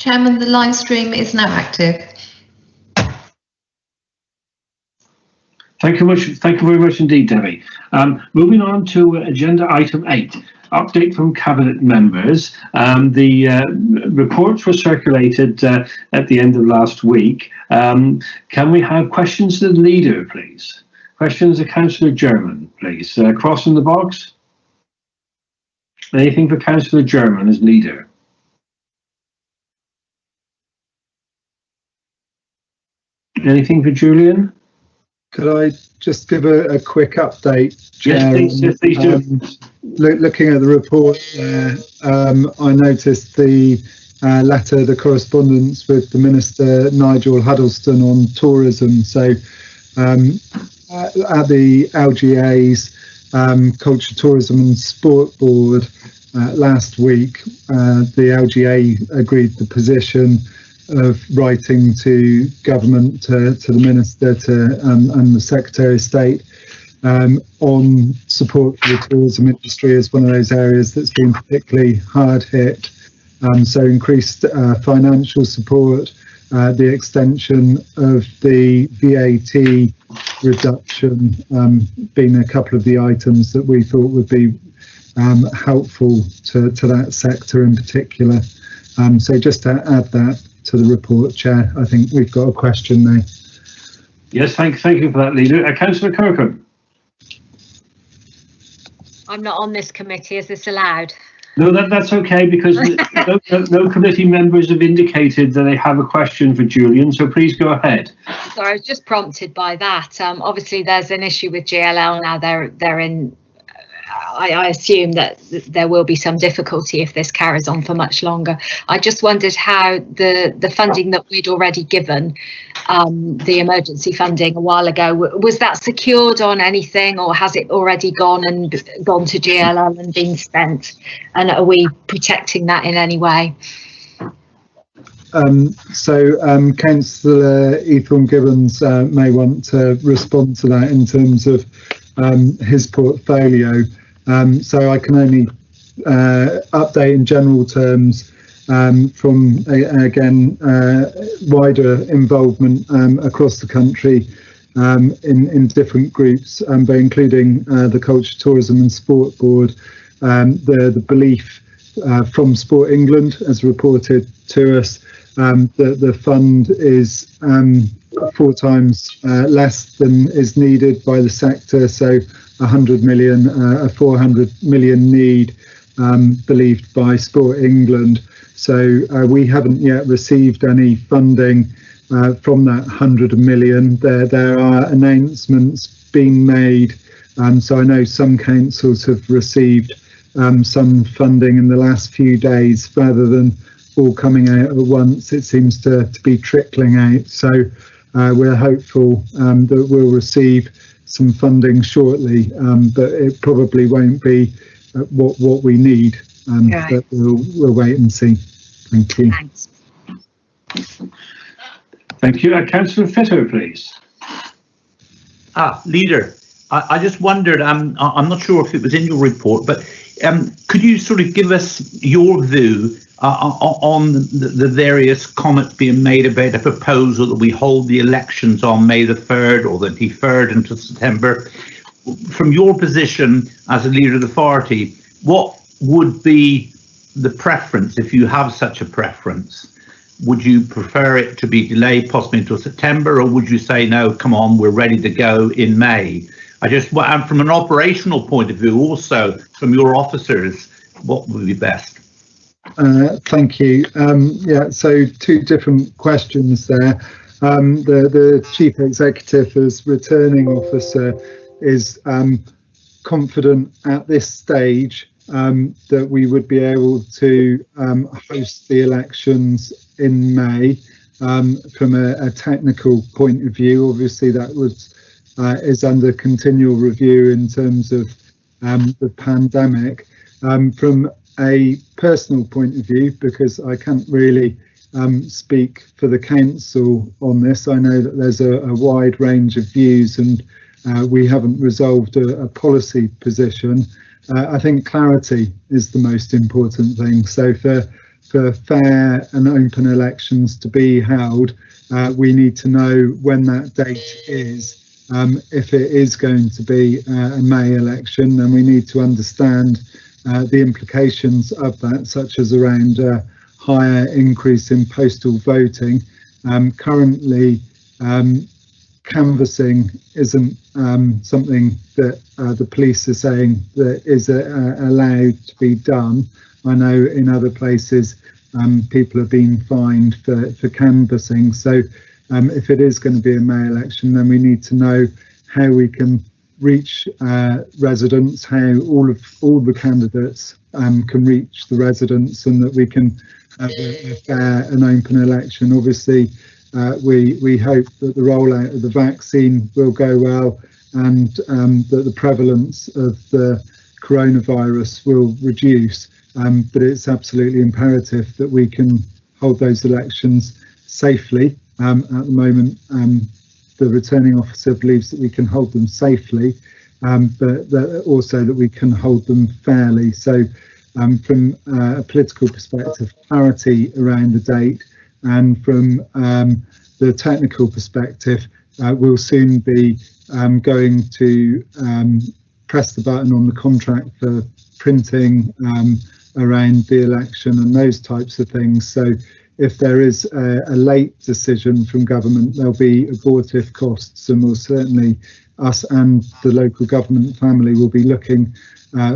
Chairman, the live stream is now active. Thank you very much indeed, Debbie. Moving on to agenda item 8, update from cabinet members. The reports were circulated at the end of last week. Can we have questions to the leader, please? Questions to Councillor German, please. Cross in the box. Anything for Councillor German as leader? Anything for Julian? Could I just give a quick update? Yes, please do. Looking at the report, I noticed the letter, the correspondence with the Minister Nigel Huddleston on tourism. So at the LGA's Culture, Tourism and Sport Board last week, the LGA agreed the position of writing to government, to the Minister and the Secretary of State on support for the tourism industry as one of those areas that's been particularly hard hit. So increased financial support, the extension of the VAT reduction being a couple of the items that we thought would be helpful to that sector in particular. So just to add that to the report, Chair, I think we've got a question there. Yes, thank you for that, Leader. Councillor Kirkham. I'm not on this committee. Is this allowed? No, that's okay, because no committee members have indicated that they have a question for Julian, so please go ahead. Sorry, I was just prompted by that. Obviously, there's an issue with GLL now. They're in. I assume that there will be some difficulty if this carries on for much longer. I just wondered how the funding that we'd already given, the emergency funding a while ago, was that secured on anything, or has it already gone to GLL and been spent? And are we protecting that in any way? Councillor Ethel Gibbons may want to respond to that in terms of his portfolio. So I can only update in general terms from, again, wider involvement across the country in different groups, but including the Culture, Tourism and Sport Board. The belief from Sport England, as reported to us, that the fund is 4 times less than is needed by the sector, so 100 million, a 400 million need believed by Sport England. So we haven't yet received any funding from that 100 million. There are announcements being made, so I know some councils have received some funding in the last few days, rather than all coming out at once. It seems to be trickling out. So we're hopeful that we'll receive some funding shortly, but it probably won't be what we need. Right. But we'll wait and see. Thank you. Thanks. Thank you. Councillor Fitto, please. Leader, I just wondered, I'm not sure if it was in your report, but could you sort of give us your view on the various comments being made about a proposal that we hold the elections on May the 3rd or the deferred until September? From your position as a leader of the party, what would be the preference, if you have such a preference? Would you prefer it to be delayed possibly until September, or would you say, no, come on, we're ready to go in May? And from an operational point of view, also from your officers, what would be best? Thank you. Yeah, so 2 different questions there. The Chief Executive as returning officer is confident at this stage that we would be able to host the elections in May. From a technical point of view, obviously that is under continual review in terms of the pandemic. From a personal point of view, because I can't really speak for the council on this, I know that there's a wide range of views, and we haven't resolved a policy position. I think clarity is the most important thing. So for for fair and open elections to be held, we need to know when that date is. If it is going to be a May election, then we need to understand the implications of that, such as around higher increase in postal voting. Currently, canvassing isn't something that the police are saying that is allowed to be done. I know in other places people are being fined for canvassing. So if it is going to be a May election, then we need to know how we can reach residents, how all the candidates can reach the residents, and that we can have a fair and open election. Obviously, we hope that the rollout of the vaccine will go well, and that the prevalence of the coronavirus will reduce. But it's absolutely imperative that we can hold those elections safely. At the moment, the returning officer believes that we can hold them safely, but that also that we can hold them fairly. So from a political perspective, clarity around the date, and from the technical perspective, we'll soon be going to press the button on the contract for printing around the election and those types of things. So if there is a late decision from government, there'll be abortive costs, and we'll certainly, us and the local government family, will be looking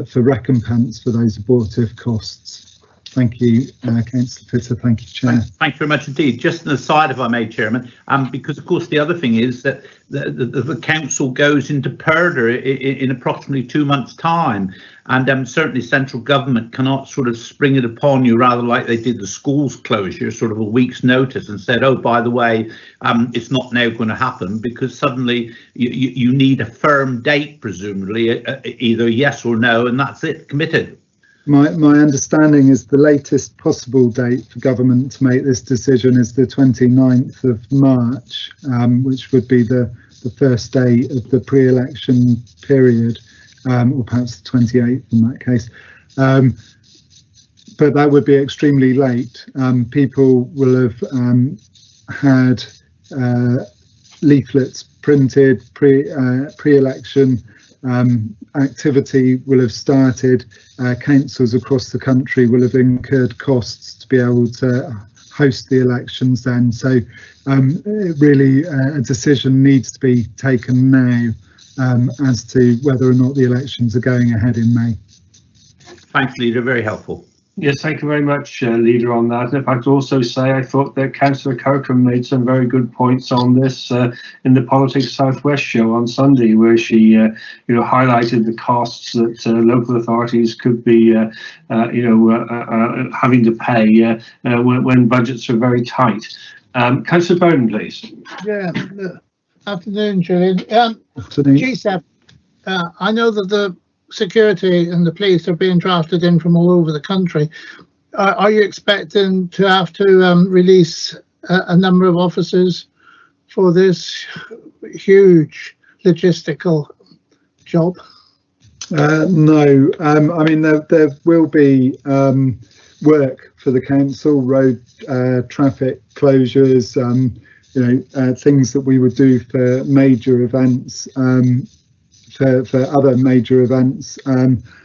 for recompense for those abortive costs. Thank you, Councillor Fitter. Thank you, Chair. Thank you very much indeed. Just an aside, if I may, Chairman, because of course the other thing is that the council goes into purdah in approximately 2 months' time, and certainly central government cannot sort of spring it upon you, rather like they did the schools closure, sort of a week's notice, and said, oh, by the way, it's not now going to happen, because suddenly you need a firm date, presumably, either yes or no, and that's it, committed. My understanding is the latest possible date for government to make this decision is the 29th of March, which would be the first day of the pre-election period, or perhaps the 28th in that case. But that would be extremely late. People will have had leaflets printed, pre-election activity will have started. Councils across the country will have incurred costs to be able to host the elections then. So really a decision needs to be taken now as to whether or not the elections are going ahead in May. Thanks, Leader, very helpful. Yes, thank you very much, Leader, on that. In fact, also say I thought that Councillor Kirkham made some very good points on this in the Politics Southwest show on Sunday, where she, highlighted the costs that local authorities could be, having to pay when budgets are very tight. Councillor Bowden, please. Yeah. Afternoon, Julian. G7. I know that the security and the police are being drafted in from all over the country. Are you expecting to have to release a number of officers for this huge logistical job? No, I mean there will be work for the council, road traffic closures, things that we would do for major events. For other major events,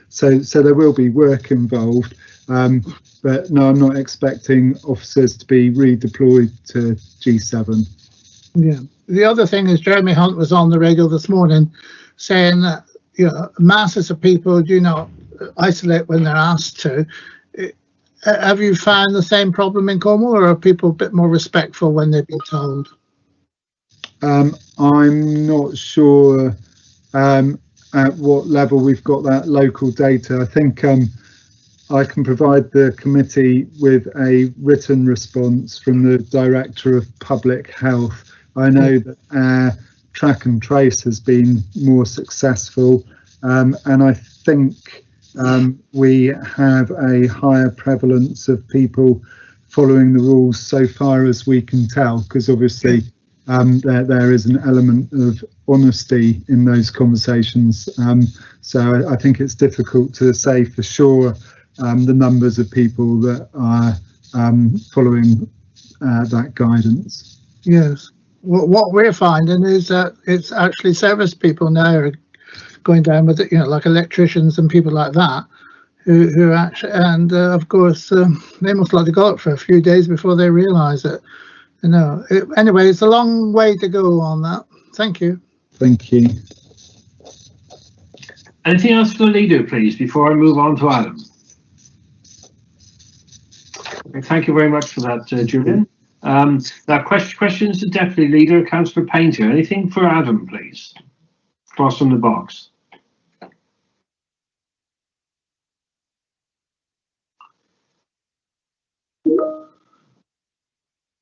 so there will be work involved, but no, I'm not expecting officers to be redeployed to G7. Yeah. The other thing is Jeremy Hunt was on the radio this morning saying that masses of people do not isolate when they're asked to. Have you found the same problem in Cornwall, or are people a bit more respectful when they've been told? I'm not sure at what level we've got that local data. I think I can provide the committee with a written response from the Director of Public Health. I know that our track and trace has been more successful, and I think we have a higher prevalence of people following the rules so far as we can tell, because obviously there is an element of honesty in those conversations. So I think it's difficult to say for sure the numbers of people that are following that guidance. Yes. What we're finding is that it's actually service people now are going down with it, like electricians and people like that, who actually, and of course, they must like to go up for a few days before they realise it. Anyway, it's a long way to go on that. Thank you. Thank you. Anything else for the leader, please, before I move on to Adam? Thank you very much for that, Julian. Now, questions to Deputy Leader, Councillor Painter. Anything for Adam, please? Cross on the box.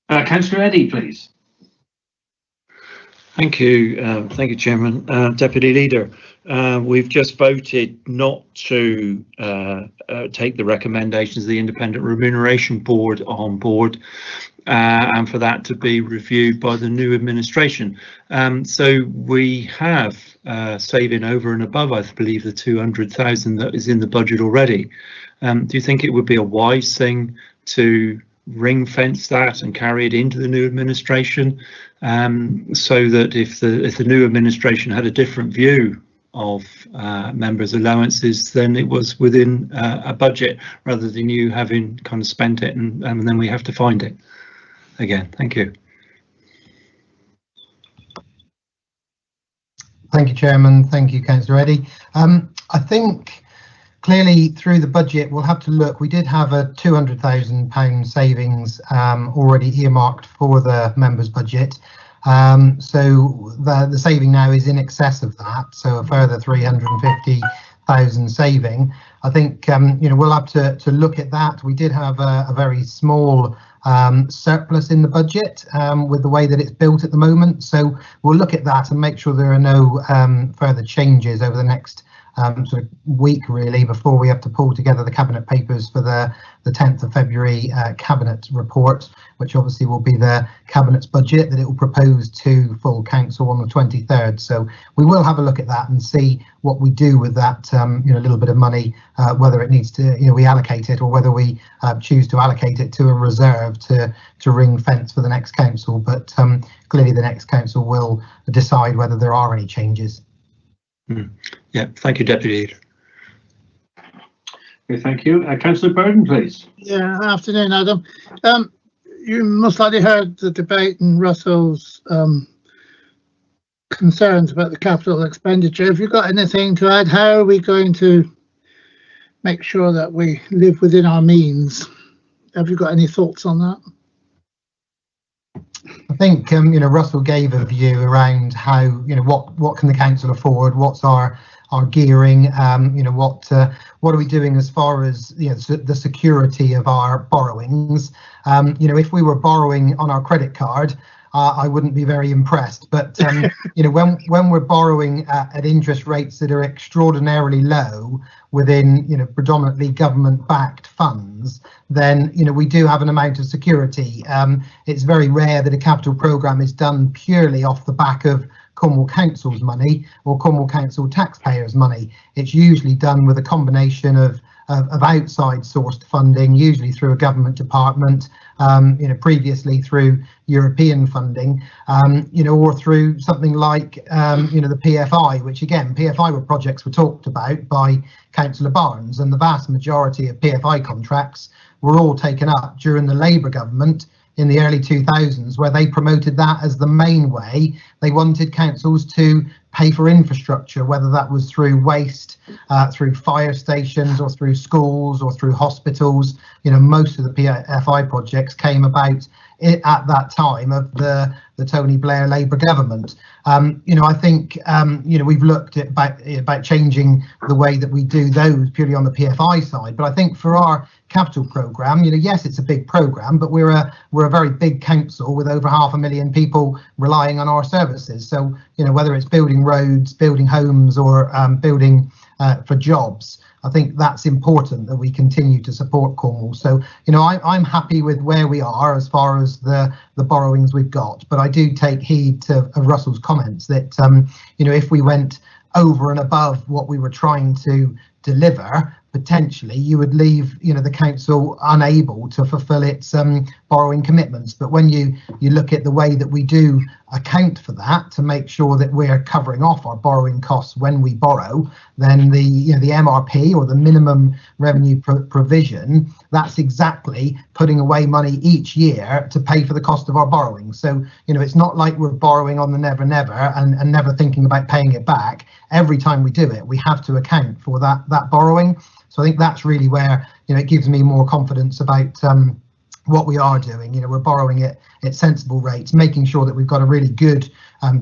Councillor Eddy, please. Thank you, Chairman. Deputy Leader, we've just voted not to take the recommendations of the Independent Remuneration Board on board, and for that to be reviewed by the new administration. So we have saving over and above, I believe, the 200,000 that is in the budget already. Do you think it would be a wise thing to ring fence that and carry it into the new administration, so that if the new administration had a different view of members' allowances, then it was within a budget rather than you having kind of spent it and then we have to find it again? Thank you. Thank you, Chairman. Thank you, Councillor Eddy. I think clearly through the budget we'll have to look. We did have a £200,000 savings already earmarked for the members' budget. So the saving now is in excess of that, so a further 350,000 saving. I think we'll have to look at that. We did have a very small surplus in the budget with the way that it's built at the moment, so we'll look at that and make sure there are no further changes over the next sort of week, really, before we have to pull together the cabinet papers for the 10th of February cabinet report, which obviously will be the cabinet's budget that it will propose to full council on the 23rd. So we will have a look at that and see what we do with that little bit of money, whether it needs to we allocate it, or whether we choose to allocate it to a reserve to ring fence for the next council. But clearly the next council will decide whether there are any changes. Yeah, thank you, Deputy Leader. Okay, thank you. Councillor Burden, please. Yeah, afternoon, Adam. You most likely heard the debate and Russell's concerns about the capital expenditure. Have you got anything to add? How are we going to make sure that we live within our means? Have you got any thoughts on that? I think Russell gave a view around how what can the council afford, what's our gearing, what are we doing as far as the security of our borrowings. If we were borrowing on our credit card, I wouldn't be very impressed, but when we're borrowing at interest rates that are extraordinarily low within predominantly government-backed funds, then we do have an amount of security. It's very rare that a capital programme is done purely off the back of Cornwall Council's money or Cornwall Council taxpayers' money. It's usually done with a combination of outside sourced funding, usually through a government department, previously through European funding, or through something like, the PFI, which again, PFI projects were talked about by Councillor Barnes, and the vast majority of PFI contracts were all taken up during the Labour government in the early 2000s, where they promoted that as the main way they wanted councils to pay for infrastructure, whether that was through waste, through fire stations, or through schools, or through hospitals. Most of the PFI projects came about at that time of the Tony Blair Labour government. I think we've looked at about changing the way that we do those purely on the PFI side. But I think for our capital programme, yes, it's a big programme, but we're a very big council with over 500,000 people relying on our services. So whether it's building roads, building homes, or building for jobs, I think that's important that we continue to support Cornwall. So, I'm happy with where we are as far as the borrowings we've got, but I do take heed of Russell's comments that, if we went over and above what we were trying to deliver, potentially you would leave, the council unable to fulfil its borrowing commitments. But when you look at the way that we do account for that to make sure that we're covering off our borrowing costs when we borrow, then the MRP, or the minimum revenue provision, that's exactly putting away money each year to pay for the cost of our borrowing. So it's not like we're borrowing on the never and never thinking about paying it back. Every time we do it, we have to account for that borrowing. So I think that's really where it gives me more confidence about what we are doing. We're borrowing at sensible rates, making sure that we've got a really good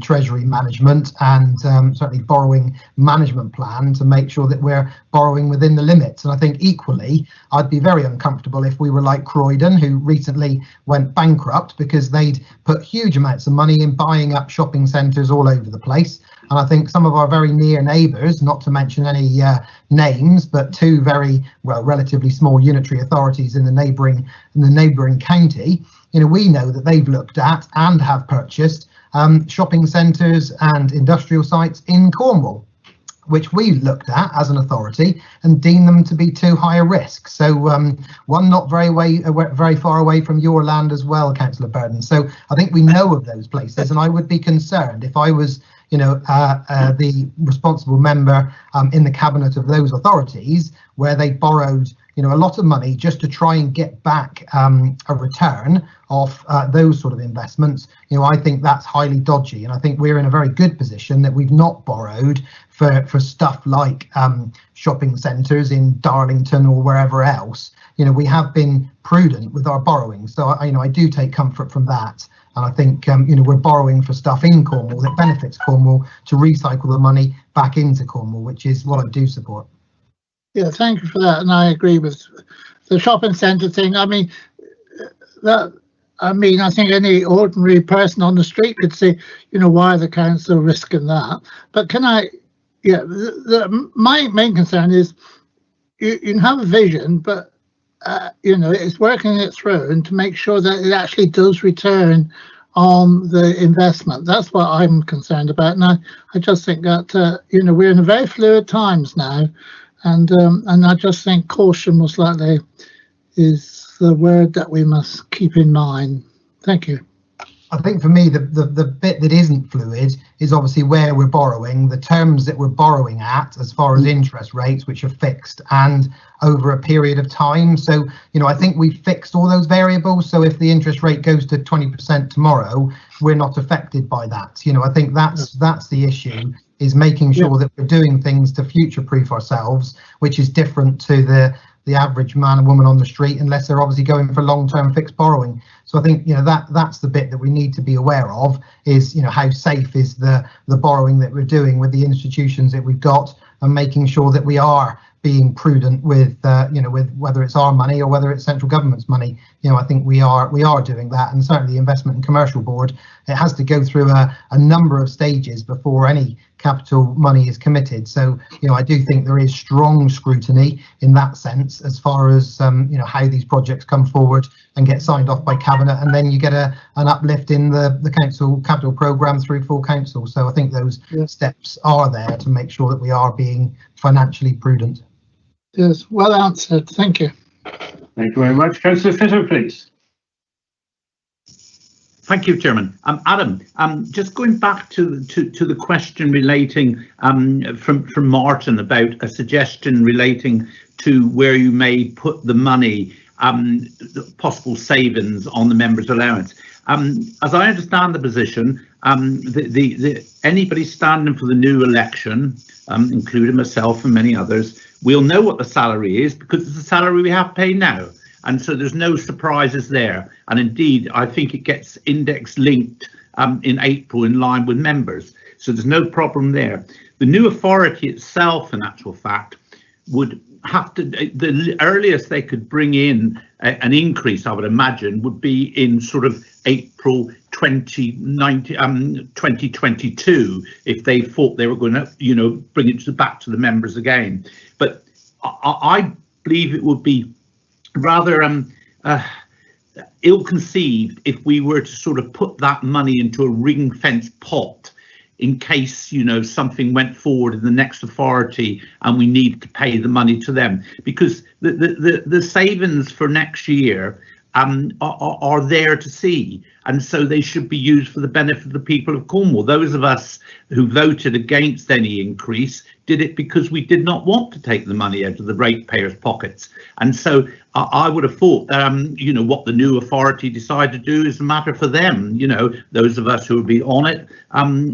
treasury management and certainly borrowing management plan to make sure that we're borrowing within the limits. And I think equally, I'd be very uncomfortable if we were like Croydon, who recently went bankrupt because they'd put huge amounts of money in buying up shopping centres all over the place. And I think some of our very near neighbours, not to mention any names, but two very relatively small unitary authorities in the neighbouring county, we know that they've looked at and have purchased shopping centres and industrial sites in Cornwall, which we looked at as an authority and deemed them to be too high a risk. So one not very far away from your land as well, Councillor Burden. So I think we know of those places, and I would be concerned if I was the responsible member in the cabinet of those authorities, where they borrowed a lot of money just to try and get back a return off those sort of investments. I think that's highly dodgy, and I think we're in a very good position that we've not borrowed for stuff like shopping centres in Darlington or wherever else. We have been prudent with our borrowing, so I do take comfort from that. And I think we're borrowing for stuff in Cornwall that benefits Cornwall, to recycle the money back into Cornwall, which is what I do support. Yeah, thank you for that, and I agree with the shopping centre thing. I think any ordinary person on the street could see, why the council risking that. But my main concern is you can have a vision, but it's working it through and to make sure that it actually does return on the investment. That's what I'm concerned about. And I just think that we're in a very fluid times now, and I just think caution most likely is the word that we must keep in mind. Thank you. I think for me, the bit that isn't fluid is obviously where we're borrowing, the terms that we're borrowing at as far as interest rates, which are fixed and over a period of time. So, I think we've fixed all those variables. So if the interest rate goes to 20% tomorrow, we're not affected by that. I think that's the issue, is making sure that we're doing things to future-proof ourselves, which is different to the average man and woman on the street, unless they're obviously going for long-term fixed borrowing. So I think that's the bit that we need to be aware of, is how safe is the borrowing that we're doing with the institutions that we've got, and making sure that we are being prudent with with whether it's our money or whether it's central government's money. I think we are doing that, and certainly the Investment and Commercial Board, it has to go through a number of stages before any capital money is committed. So I do think there is strong scrutiny in that sense, as far as how these projects come forward and get signed off by cabinet, and then you get an uplift in the council capital programme through full council. So I think those steps are there to make sure that we are being financially prudent. Yes, well answered. Thank you. Thank you very much. Councillor Fitter, please. Thank you, Chairman. Adam, just going back to the question relating from Martin about a suggestion relating to where you may put the money, the possible savings on the member's allowance. As I understand the position, anybody standing for the new election, including myself and many others, we'll know what the salary is, because it's the salary we have paid now. And so there's no surprises there. And indeed, I think it gets index linked in April in line with members. So there's no problem there. The new authority itself, in actual fact, would have to, the earliest they could bring in an increase, I would imagine, would be in sort of April 2022, if they thought they were going to, bring it back to the members again. But I believe it would be rather ill-conceived if we were to sort of put that money into a ring-fenced pot in case, you know, something went forward in the next authority and we need to pay the money to them, because the savings for next year are there to see, and so they should be used for the benefit of the people of Cornwall. Those of us who voted against any increase did it because we did not want to take the money out of the ratepayers' pockets, and so I would have thought you know, what the new authority decide to do is a matter for them. You know, those of us who will be on it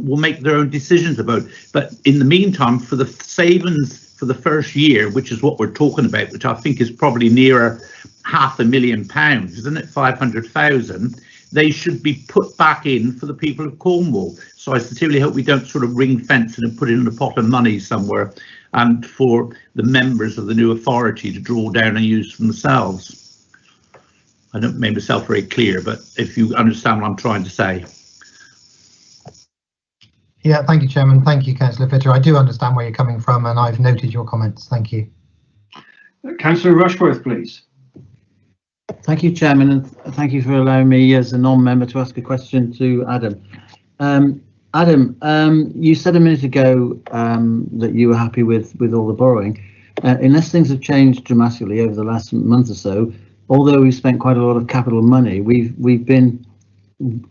will make their own decisions about it. But in the meantime, for the savings for the first year, which is what we're talking about, which I think is probably nearer £500,000, isn't it? 500,000. They should be put back in for the people of Cornwall. So I sincerely hope we don't sort of ring fence it and put it in a pot of money somewhere for the members of the new authority to draw down and use for themselves. I don't make myself very clear, but if you understand what I'm trying to say. Yeah, thank you, Chairman. Thank you, Councillor Fitter. I do understand where you're coming from, and I've noted your comments. Thank you. Councillor Rushworth, please. Thank you, Chairman, and thank you for allowing me as a non-member to ask a question to Adam. Adam, you said a minute ago that you were happy with all the borrowing. Unless things have changed dramatically over the last month or so, although we've spent quite a lot of capital money, we've been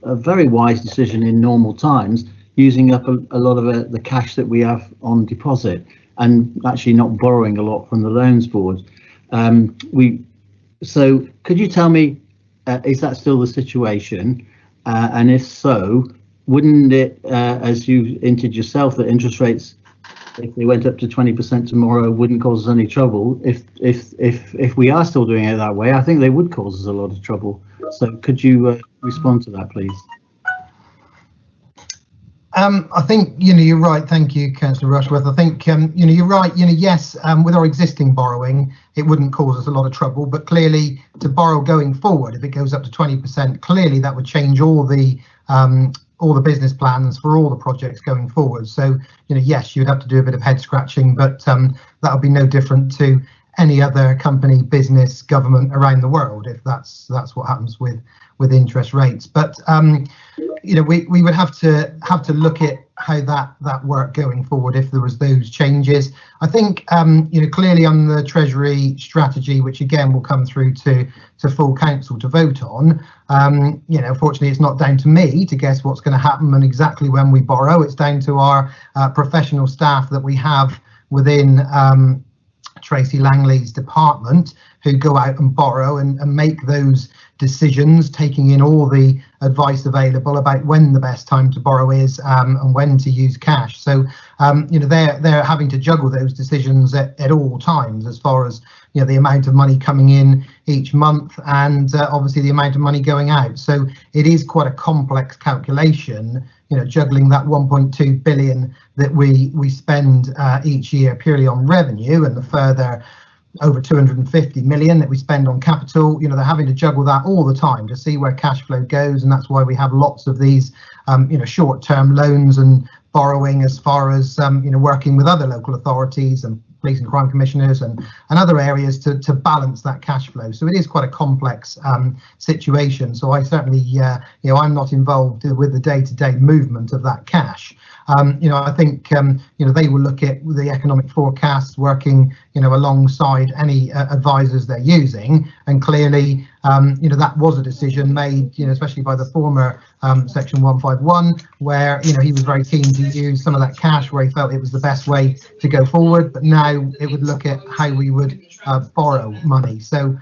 a very wise decision in normal times, using up a lot of the cash that we have on deposit and actually not borrowing a lot from the loans board. So could you tell me, is that still the situation? And if so, wouldn't it, as you hinted yourself, that interest rates, if they went up to 20% tomorrow, wouldn't cause us any trouble? If we are still doing it that way, I think they would cause us a lot of trouble. So could you respond to that, please? I think, you know, you're right. Thank you, Councillor Rushworth. I think, you know, you're right. You know, yes, with our existing borrowing, it wouldn't cause us a lot of trouble. But clearly, to borrow going forward, if it goes up to 20%, clearly that would change all the business plans for all the projects going forward. So, you know, yes, you'd have to do a bit of head scratching, but that would be no different to any other company, business, government around the world, if that's what happens with interest rates. But you know, we would have to look at how that worked going forward if there was those changes. I think you know, clearly on the Treasury strategy, which again will come through to full council to vote on, you know, fortunately it's not down to me to guess what's going to happen and exactly when we borrow. It's down to our professional staff that we have within Tracy Langley's department, who go out and borrow and make those decisions, taking in all the advice available about when the best time to borrow is and when to use cash. So you know, they're having to juggle those decisions at all times, as far as, you know, the amount of money coming in each month and obviously the amount of money going out. So it is quite a complex calculation, you know, juggling that 1.2 billion that we spend each year purely on revenue, and the further over 250 million that we spend on capital. You know, they're having to juggle that all the time to see where cash flow goes, and that's why we have lots of these you know, short-term loans and borrowing, as far as you know, working with other local authorities and police and crime commissioners and other areas to balance that cash flow. So it is quite a complex situation. So I certainly you know, I'm not involved with the day-to-day movement of that cash. You know, I think you know, they will look at the economic forecasts, working, you know, alongside any advisors they're using, and clearly you know, that was a decision made, you know, especially by the former section 151, where, you know, he was very keen to use some of that cash where he felt it was the best way to go forward, but now it would look at how we would borrow money. So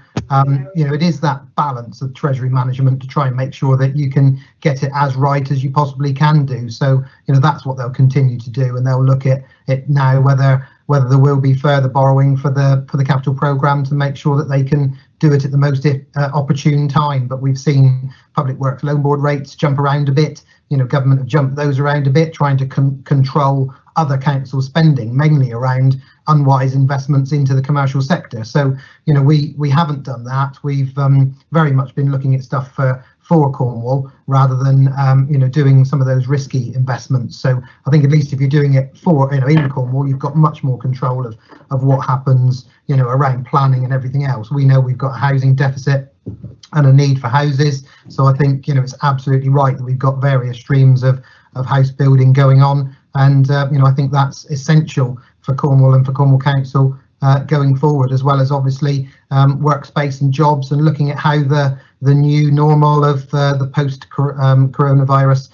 you know, it is that balance of Treasury management to try and make sure that you can get it as right as you possibly can do. So, you know, that's what they'll continue to do, and they'll look at it now whether there will be further borrowing for the capital programme to make sure that they can do it at the most opportune time. But we've seen Public Works Loan Board rates jump around a bit. You know, government have jumped those around a bit, trying to control other council spending, mainly around unwise investments into the commercial sector. So, you know, we haven't done that. We've very much been looking at stuff for Cornwall, rather than you know, doing some of those risky investments. So I think at least if you're doing it for, you know, in Cornwall, you've got much more control of what happens, you know, around planning and everything else. We know we've got a housing deficit and a need for houses. So I think, you know, it's absolutely right that we've got various streams of house building going on, and I think that's essential for Cornwall and for Cornwall Council going forward, as well as obviously workspace and jobs, and looking at how the new normal of the post coronavirus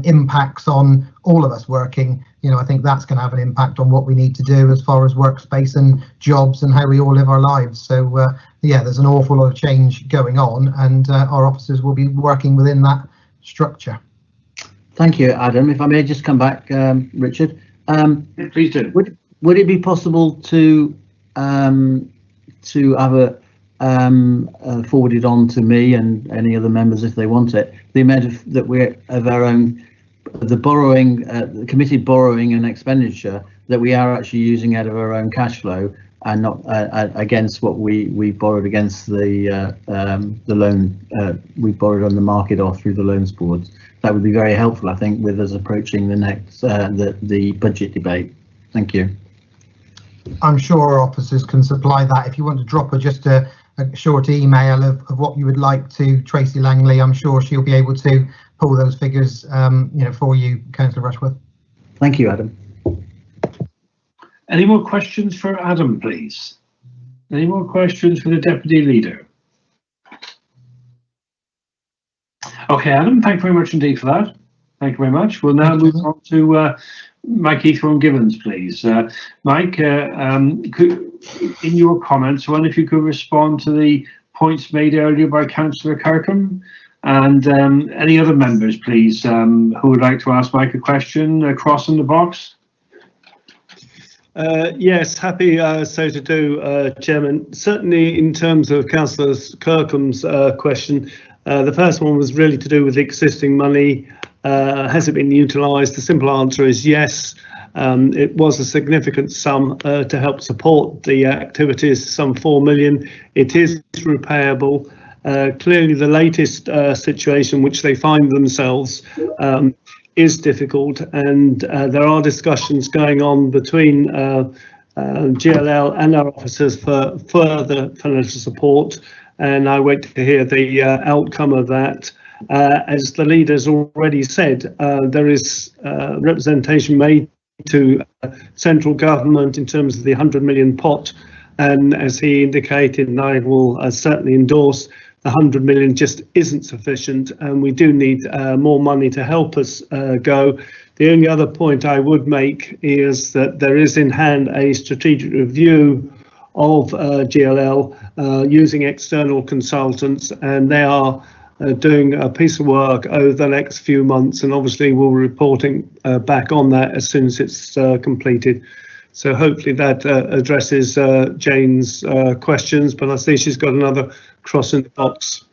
impacts on all of us working. I think that's going to have an impact on what we need to do as far as workspace and jobs and how we all live our lives. So yeah, there's an awful lot of change going on, and our officers will be working within that structure. Thank you, Adam. If I may just come back, Richard. Please do. Would it be possible to have it forwarded on to me and any other members if they want it, the amount that we're of our own, the borrowing, the committed borrowing and expenditure that we are actually using out of our own cash flow, and not against what we borrowed against the loan we borrowed on the market or through the loans boards? That would be very helpful, I think, with us approaching the next the budget debate. Thank you. I'm sure our officers can supply that. If you want to drop just a short email of what you would like to Tracy Langley, I'm sure she'll be able to pull those figures for you, Councillor Rushworth. Thank you, Adam. Any more questions for Adam, please? Any more questions for the Deputy Leader? Okay, Adam, thank you very much indeed for that. Thank you very much. We'll now move on to Mike Eathorne-Givens, please. Mike, in your comments, I wonder if you could respond to the points made earlier by Councillor Kirkham, and any other members, please, who would like to ask Mike a question, cross in the box. Yes, happy so to do, Chairman. Certainly in terms of Councillor Kirkham's question, the first one was really to do with existing money. Has it been utilised? The simple answer is yes. It was a significant sum to help support the activities, some 4 million. It is repayable. Clearly the latest situation which they find themselves is difficult, and there are discussions going on between GLL and our officers for further financial support, and I wait to hear the outcome of that. As the leader's already said, there is representation made to central government in terms of the 100 million pot, and as he indicated, and I will certainly endorse, the 100 million just isn't sufficient, and we do need more money to help us go. The only other point I would make is that there is in hand a strategic review of GLL using external consultants, and they are doing a piece of work over the next few months, and obviously we'll be reporting back on that as soon as it's completed. So hopefully that addresses Jane's questions, but I see she's got another cross in the box.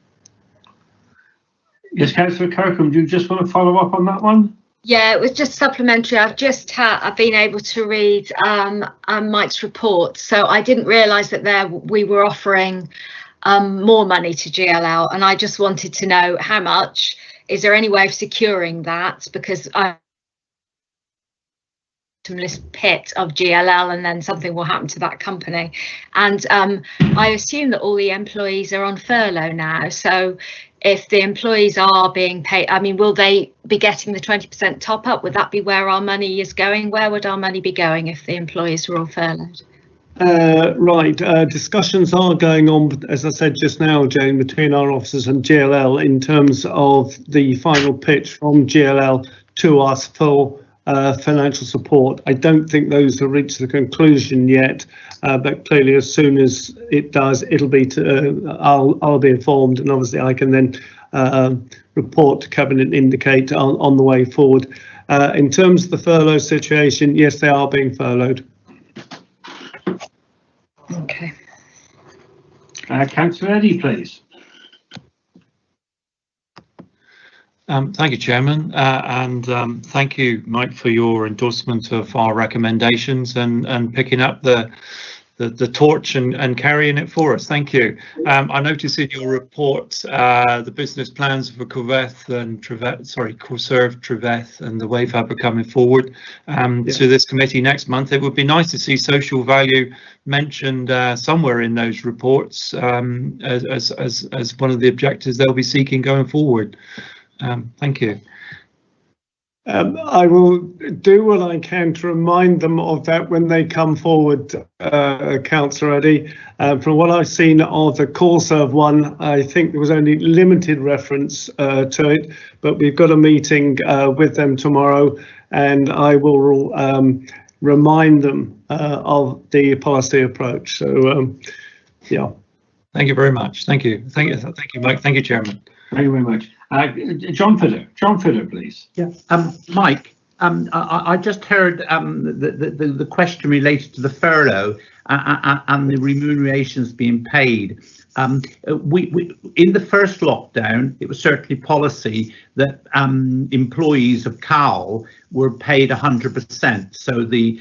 Yes, Councillor Kirkham, do you just want to follow up on that one? Yeah, it was just supplementary. I've been able to read Mike's report, so I didn't realise that we were offering more money to GLL, and I just wanted to know how much. Is there any way of securing that? Because I pit of GLL, and then something will happen to that company, and I assume that all the employees are on furlough now, so if the employees are being paid, I mean, will they be getting the 20% top up? Would that be where our money is going? Where would our money be going if the employees were all furloughed? Right, discussions are going on, as I said just now, Jane, between our officers and GLL in terms of the final pitch from GLL to us for financial support. I don't think those have reached the conclusion yet, but clearly as soon as it does, it'll be I'll be informed, and obviously I can then report to Cabinet and indicate on the way forward. In terms of the furlough situation, yes, they are being furloughed. Okay. Councillor Eddy, please. Thank you, Chairman, and thank you, Mike, for your endorsement of our recommendations and picking up the torch and carrying it for us. Thank you. I noticed in your report the business plans for Corveth and Corserve, Treveth and the Wayfab are coming forward to this committee next month. It would be nice to see social value mentioned somewhere in those reports as one of the objectives they'll be seeking going forward. Thank you. I will do what I can to remind them of that when they come forward, Councillor Eddy. From what I've seen of the call serve one, I think there was only limited reference to it, but we've got a meeting with them tomorrow, and I will remind them of the policy approach. So, yeah. Thank you very much. Thank you, Mike. Thank you, Chairman. Thank you very much. John Fitter, please. Yeah. Mike, I just heard the question related to the furlough and the remunerations being paid. We in the first lockdown, it was certainly policy that employees of CAL were paid 100%. So the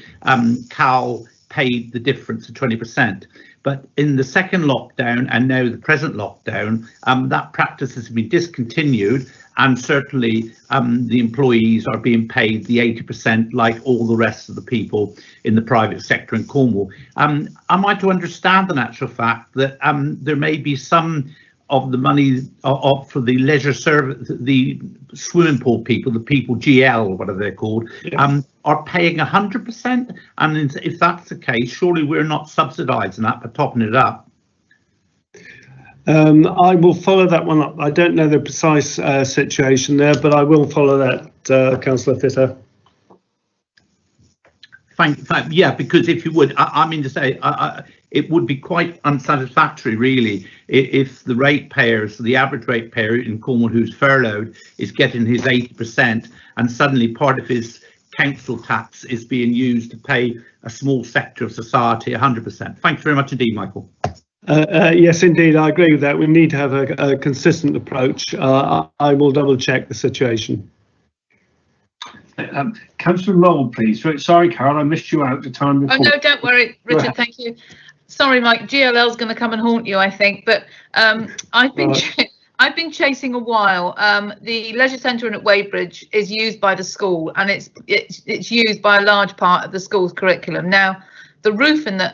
CAL paid the difference of 20%. But in the second lockdown and now the present lockdown, that practice has been discontinued, and certainly the employees are being paid the 80% like all the rest of the people in the private sector in Cornwall. Am I to understand, in actual fact, that there may be some of the money for the leisure service, the swimming pool people, the people GL, whatever they're called, yeah, are paying 100%? And if that's the case, surely we're not subsidising that but topping it up. I will follow that one up. I don't know the precise situation there, but I will follow that, Councillor Fitter. Fine. Yeah, because if you would, I mean to say, it would be quite unsatisfactory, really, if the ratepayers, the average ratepayer in Cornwall who's furloughed, is getting his 80%, and suddenly part of his council tax is being used to pay a small sector of society 100%. Thanks very much indeed, Michael. Yes, indeed, I agree with that. We need to have a consistent approach. I will double check the situation. Councillor Lowell, please. Sorry, Carol, I missed you out the time before. Oh, no, don't worry, Richard, thank you. Sorry, Mike, GLL's going to come and haunt you, I think, but I've been chasing a while. The leisure centre at Weybridge is used by the school, and it's used by a large part of the school's curriculum. Now, the roof in the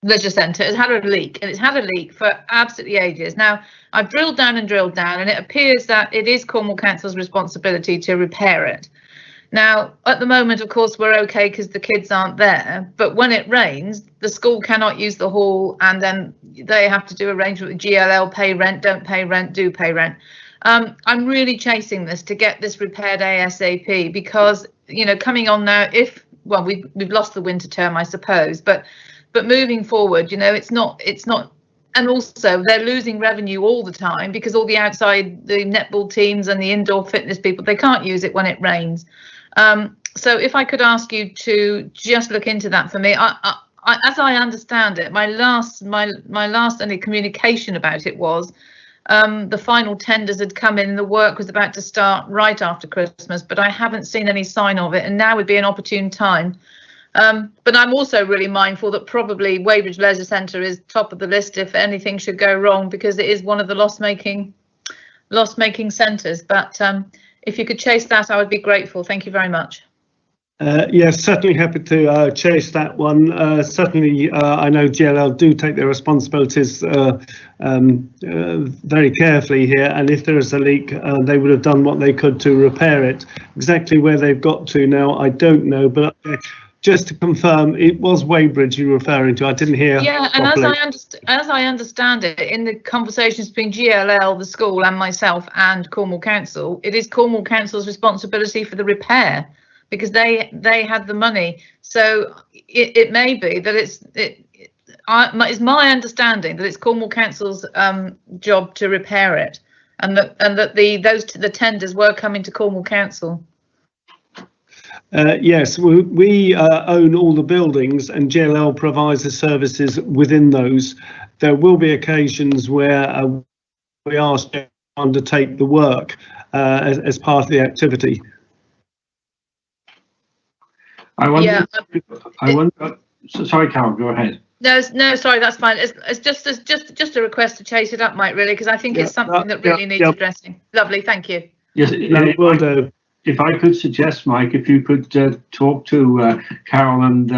leisure centre has had a leak, and it's had a leak for absolutely ages. Now, I've drilled down, and it appears that it is Cornwall Council's responsibility to repair it. Now, at the moment, of course, we're okay because the kids aren't there, but when it rains, the school cannot use the hall, and then they have to do arrangement with GLL, pay rent, don't pay rent, do pay rent. I'm really chasing this to get this repaired ASAP, because, you know, coming on now, we've lost the winter term, I suppose, but moving forward, you know, it's not, and also they're losing revenue all the time because all the outside, the netball teams and the indoor fitness people, they can't use it when it rains. So if I could ask you to just look into that for me, as I understand it, my last any communication about it was the final tenders had come in and the work was about to start right after Christmas, but I haven't seen any sign of it, and now would be an opportune time. But I'm also really mindful that probably Weybridge Leisure Centre is top of the list if anything should go wrong, because it is one of the loss-making centres. But if you could chase that, I would be grateful. Thank you very much. Yes, certainly happy to chase that one. Certainly, I know GLL do take their responsibilities very carefully here, and if there is a leak, they would have done what they could to repair it. Exactly where they've got to now, I don't know, but just to confirm, it was Weybridge you're referring to. I didn't hear. Yeah, and as I understand it, in the conversations between GLL, the school, and myself and Cornwall Council, it is Cornwall Council's responsibility for the repair, because they had the money. So it may be that it's my understanding that it's Cornwall Council's job to repair it, and that the tenders were coming to Cornwall Council. Yes, we own all the buildings, and GLL provides the services within those. There will be occasions where we ask to undertake the work as part of the activity. I wonder. Sorry, Carol, go ahead. No, sorry, that's fine. It's just a request to chase it up, Mike, really, because I think it's something that really needs addressing. Lovely, thank you. Yes, will do. if I could suggest, Mike, if you could talk to Carol and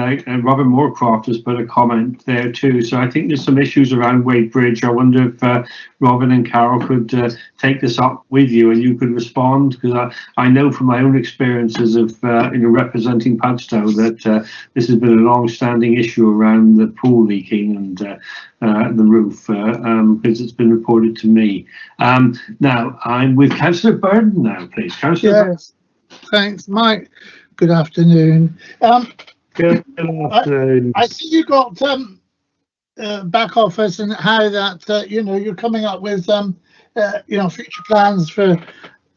Robert Moorcroft has put a comment there too. So I think there's some issues around Wade Bridge. I wonder if Robin and Carol could take this up with you and you could respond, because I know from my own experiences of representing Padstow that this has been a long-standing issue around the pool leaking and the roof, because it's been reported to me. Now I'm with Councillor Burden now, please. Councillor. Yes, thanks, Mike. Good afternoon. Good afternoon. I see you got back office and how that you're coming up with future plans for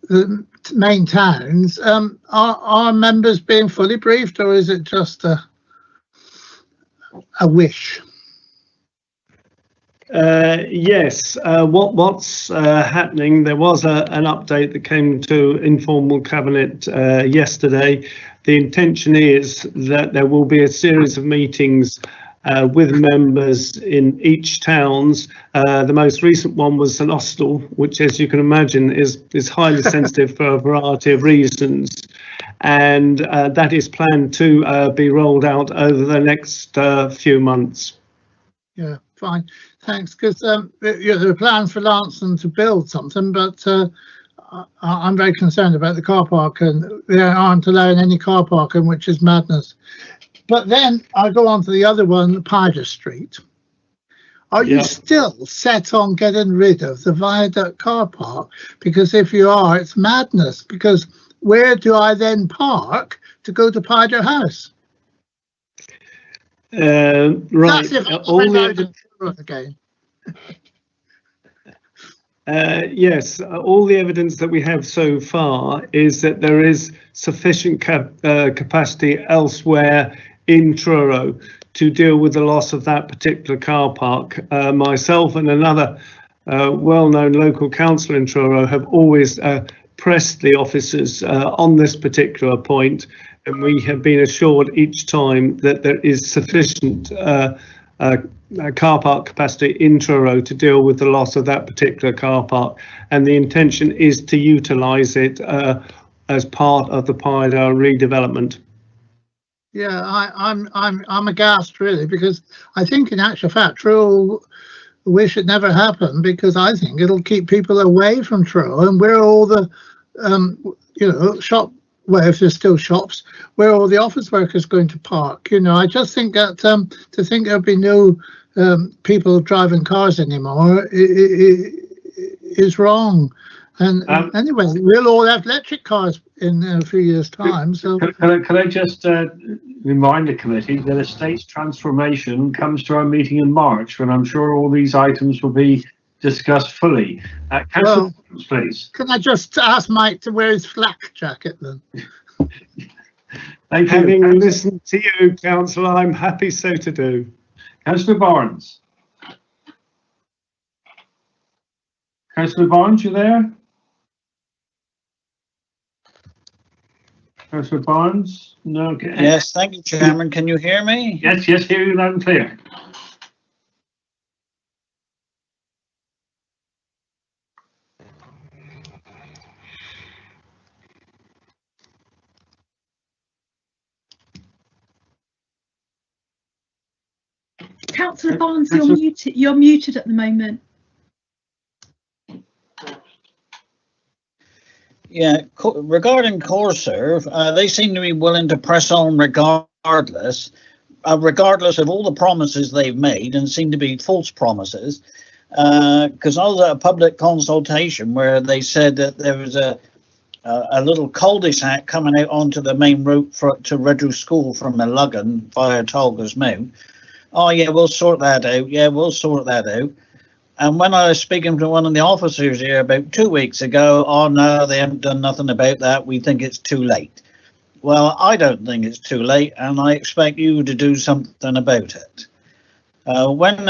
the main towns. Are members being fully briefed, or is it just a wish? Yes, what's happening, there was an update that came to informal cabinet yesterday. The intention is that there will be a series of meetings with members in each towns. The most recent one was St Austell, which, as you can imagine, is highly sensitive for a variety of reasons, and that is planned to be rolled out over the next few months. Yeah, fine, thanks. Because there are plans for Lanston to build something, but I'm very concerned about the car park, and they aren't allowing any car parking, which is madness. But then I go on to the other one, Pider Street. Are you still set on getting rid of the viaduct car park? Because if you are, it's madness. Because where do I then park to go to Pider House? Right. That's if again. Yes, all the evidence that we have so far is that there is sufficient capacity elsewhere in Truro to deal with the loss of that particular car park. Myself and another well-known local councillor in Truro have always pressed the officers on this particular point, and we have been assured each time that there is sufficient car park capacity in Truro to deal with the loss of that particular car park, and the intention is to utilise it as part of the Pider redevelopment. Yeah, I'm aghast really, because I think in actual fact Truro wish it never happened, because I think it'll keep people away from Truro, and where all the shop, well, if there's still shops, where all the office workers going to park. I just think that to think there'll be no people driving cars anymore is wrong. And anyway, we'll all have electric cars in a few years' time. So can I just remind the committee that estates transformation comes to our meeting in March, when I'm sure all these items will be discussed fully. Councillor, please. Can I just ask Mike to wear his flak jacket then? Thank you. Having listened to you, Councillor, I'm happy so to do. Councillor Barnes. Councillor Barnes, you there? Councillor Barnes? No. Okay. Yes, thank you, Chairman. Can you hear me? Yes, hear you loud and clear. Councillor Barnes, you're muted at the moment. Yeah, regarding CoreServe, they seem to be willing to press on regardless of all the promises they've made, and seem to be false promises. Because I was at a public consultation where they said that there was a little cul-de-sac coming out onto the main route to Redruth School from Mullugan via Tolga's Mount. Oh yeah, we'll sort that out. Yeah, we'll sort that out. And when I was speaking to one of the officers here about 2 weeks ago, oh no, they haven't done nothing about that. We think it's too late. Well, I don't think it's too late, and I expect you to do something about it. When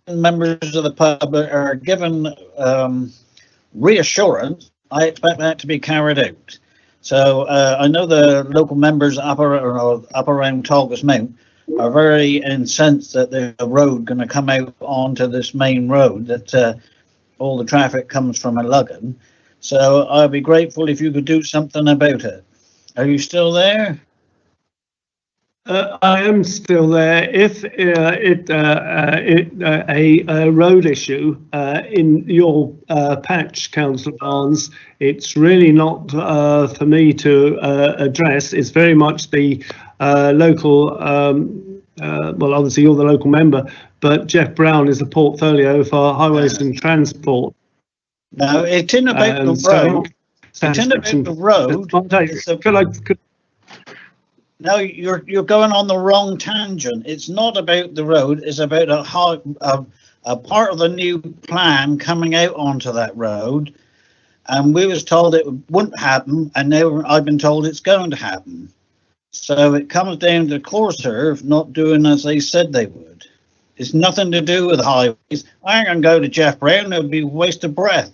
members of the public are given reassurance, I expect that to be carried out. So I know the local members up around Tolga's Mount are very incensed that there's a road going to come out onto this main road that all the traffic comes from Mullugan. So I'd be grateful if you could do something about it. Are you still there? I am still there. If a road issue in your patch, Councillor Barnes, it's really not for me to address. It's very much the local. Well, obviously you're the local member, but Jeff Brown is the portfolio for highways and transport. No, it's in about the road. It's in about the road. No, you're going on the wrong tangent. It's not about the road. It's about a part of the new plan coming out onto that road. And we was told it wouldn't happen, and now I've been told it's going to happen. So it comes down to CorServe not doing as they said they would. It's nothing to do with highways. I ain't going to go to Jeff Brown. It would be a waste of breath.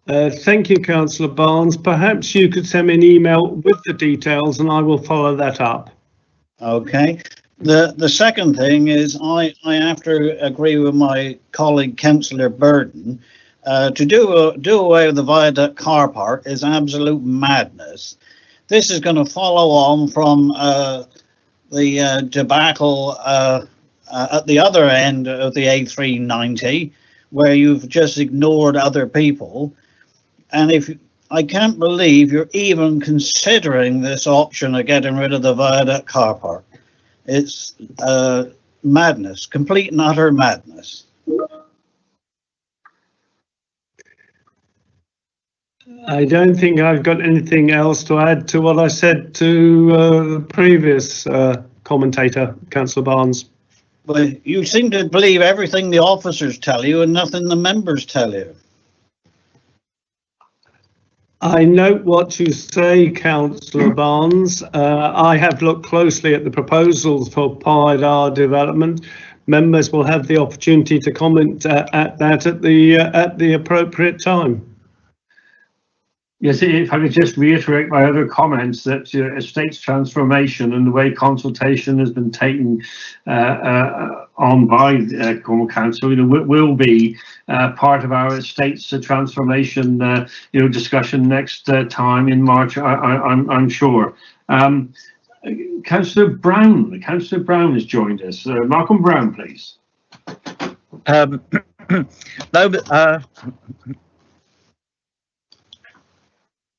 Thank you, Councillor Barnes. Perhaps you could send me an email with the details and I will follow that up. Okay. The second thing is I have to agree with my colleague, Councillor Burden. To do away with the viaduct car park is absolute madness. This is going to follow on from the debacle at the other end of the A390, where you've just ignored other people. And I can't believe you're even considering this option of getting rid of the viaduct car park. It's madness, complete and utter madness. I don't think I've got anything else to add to what I said to the previous commentator, Councillor Barnes. Well, you seem to believe everything the officers tell you and nothing the members tell you. I note what you say, Councillor Barnes. I have looked closely at the proposals for PIDR development. Members will have the opportunity to comment at that at the appropriate time. Yes, if I could just reiterate my other comments that estates transformation and the way consultation has been taken on by Cornwall Council, will be part of our estates transformation, discussion next time in March. I'm sure. Councillor Brown has joined us. Malcolm Brown, please.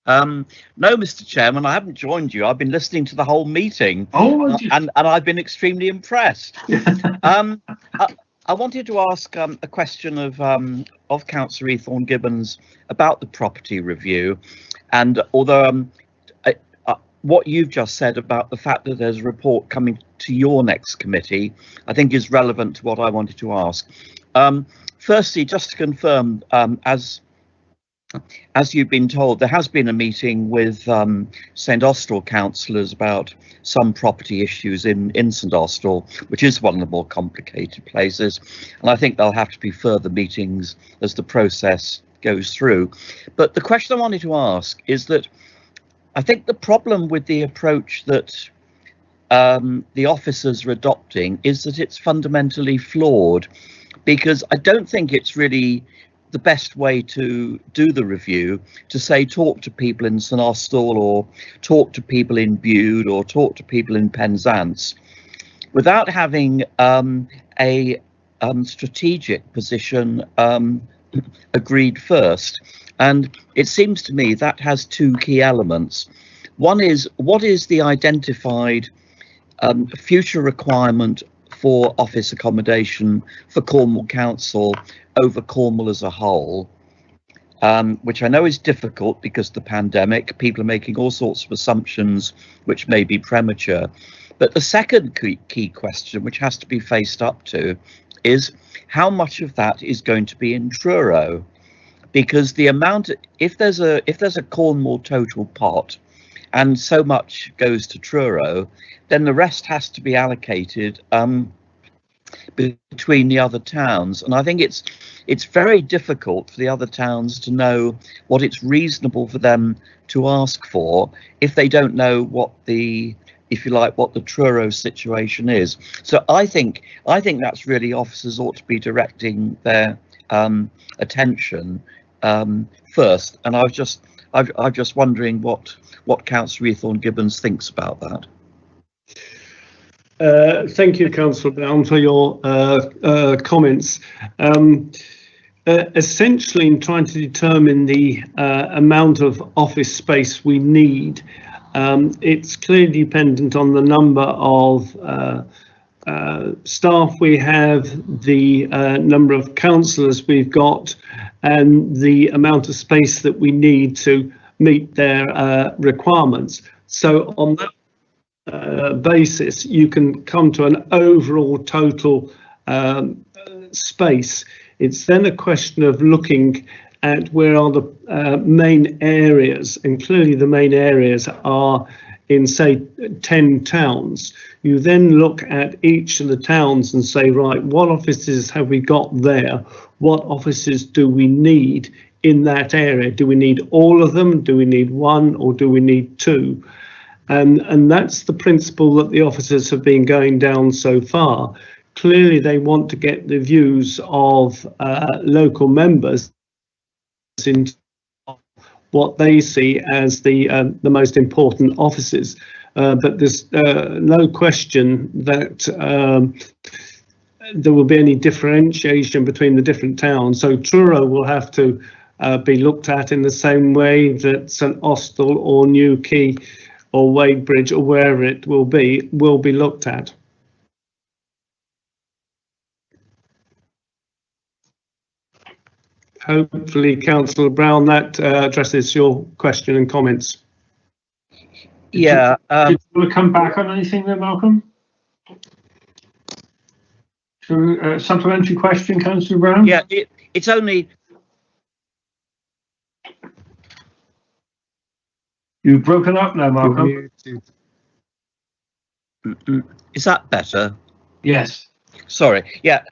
No, Mr. Chairman, I haven't joined you. I've been listening to the whole meeting, and I've been extremely impressed. I wanted to ask a question of Councillor Ethorne Gibbons about the property review, and although what you've just said about the fact that there's a report coming to your next committee, I think is relevant to what I wanted to ask. Firstly, just to confirm, as you've been told, there has been a meeting with St Austell councillors about some property issues in St Austell, which is one of the more complicated places, and I think there'll have to be further meetings as the process goes through. But the question I wanted to ask is that I think the problem with the approach that the officers are adopting is that it's fundamentally flawed, because I don't think it's really the best way to do the review to say talk to people in St Austell or talk to people in Bude or talk to people in Penzance without having a strategic position agreed first. And it seems to me that has two key elements. One is, what is the identified future requirement for office accommodation for Cornwall Council over Cornwall as a whole, which I know is difficult because of the pandemic. People are making all sorts of assumptions which may be premature. But the second key question, which has to be faced up to, is how much of that is going to be in Truro? Because the amount, if there's a Cornwall total pot and so much goes to Truro, then the rest has to be allocated between the other towns. And I think it's very difficult for the other towns to know what it's reasonable for them to ask for if they don't know what the, if you like, what the Truro situation is. So I think that's really officers ought to be directing their attention first. And I'm just wondering what Councillor Ethorne-Gibbons thinks about that. Thank you, Councillor Brown, for your comments. Essentially, in trying to determine the amount of office space we need, it's clearly dependent on the number of staff we have, the number of councillors we've got, and the amount of space that we need to meet their requirements. So on that basis, you can come to an overall total space. It's then a question of looking at where are the main areas, and clearly the main areas are in, say, 10 towns. You then look at each of the towns and say, right, what offices have we got there? What offices do we need in that area? Do we need all of them? Do we need one, or do we need two? And that's the principle that the officers have been going down so far. Clearly, they want to get the views of local members in what they see as the most important offices. But there's no question that there will be any differentiation between the different towns. So Truro will have to be looked at in the same way that St Austell or Newquay or Wadebridge or wherever it will be looked at. Hopefully, Councillor Brown, that addresses your question and comments. Yeah. Did you want to come back on anything there, Malcolm? So, supplementary question, Councillor Brown? Yeah, it's only... You've broken up now, Malcolm. Is that better? Yes. Sorry. Yeah.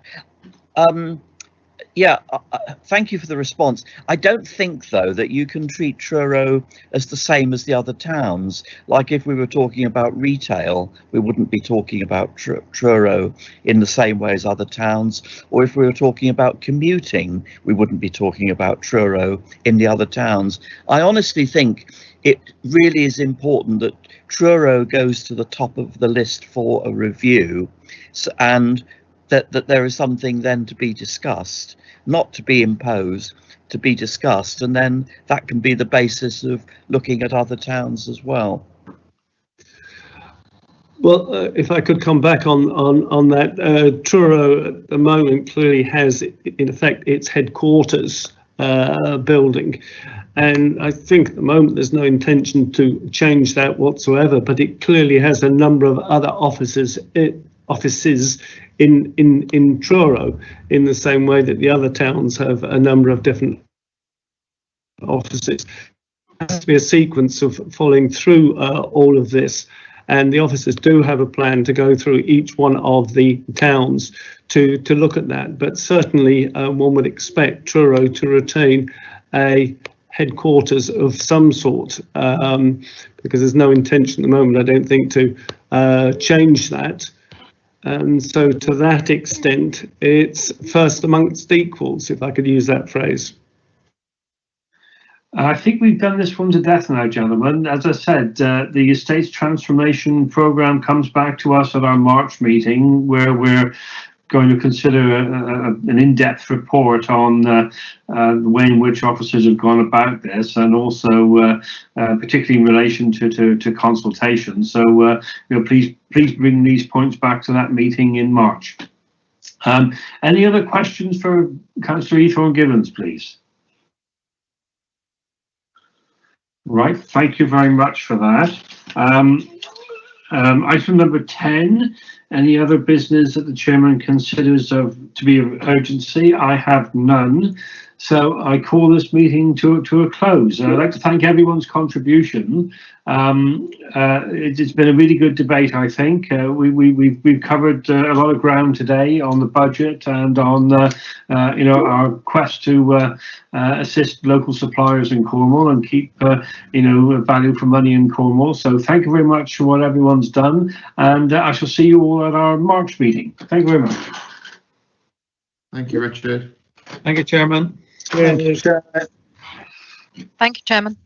Thank you for the response. I don't think, though, that you can treat Truro as the same as the other towns. Like if we were talking about retail, we wouldn't be talking about Truro in the same way as other towns. Or if we were talking about commuting, we wouldn't be talking about Truro in the other towns. I honestly think it really is important that Truro goes to the top of the list for a review, and that there is something then to be discussed, not to be imposed, to be discussed, and then that can be the basis of looking at other towns as well. Well, if I could come back on that, Truro at the moment clearly has, in effect, its headquarters building. And I think at the moment there's no intention to change that whatsoever, but it clearly has a number of other offices in Truro, in the same way that the other towns have a number of different offices. There has to be a sequence of following through all of this, and the officers do have a plan to go through each one of the towns to look at that. But certainly one would expect Truro to retain a headquarters of some sort, because there's no intention at the moment, I don't think, to change that. And so to that extent, it's first amongst equals, if I could use that phrase. I think we've done this one to death now, gentlemen. As I said, the Estates Transformation Programme comes back to us at our March meeting, where we're going to consider an in-depth report on the way in which officers have gone about this, and also particularly in relation to consultation. So please bring these points back to that meeting in March. Any other questions for Councillor Ethorne-Gibbons, please? Right, thank you very much for that. Item number 10, any other business that the chairman considers to be of urgency? I have none, so I call this meeting to a close. I'd like to thank everyone's contribution. It's been a really good debate, I think. We've covered a lot of ground today on the budget and on our quest to assist local suppliers in Cornwall and keep value for money in Cornwall. So thank you very much for what everyone's done, and I shall see you all at our March meeting. Thank you very much. Thank you, Richard. Thank you, Chairman. Yeah. Thank you, Chairman.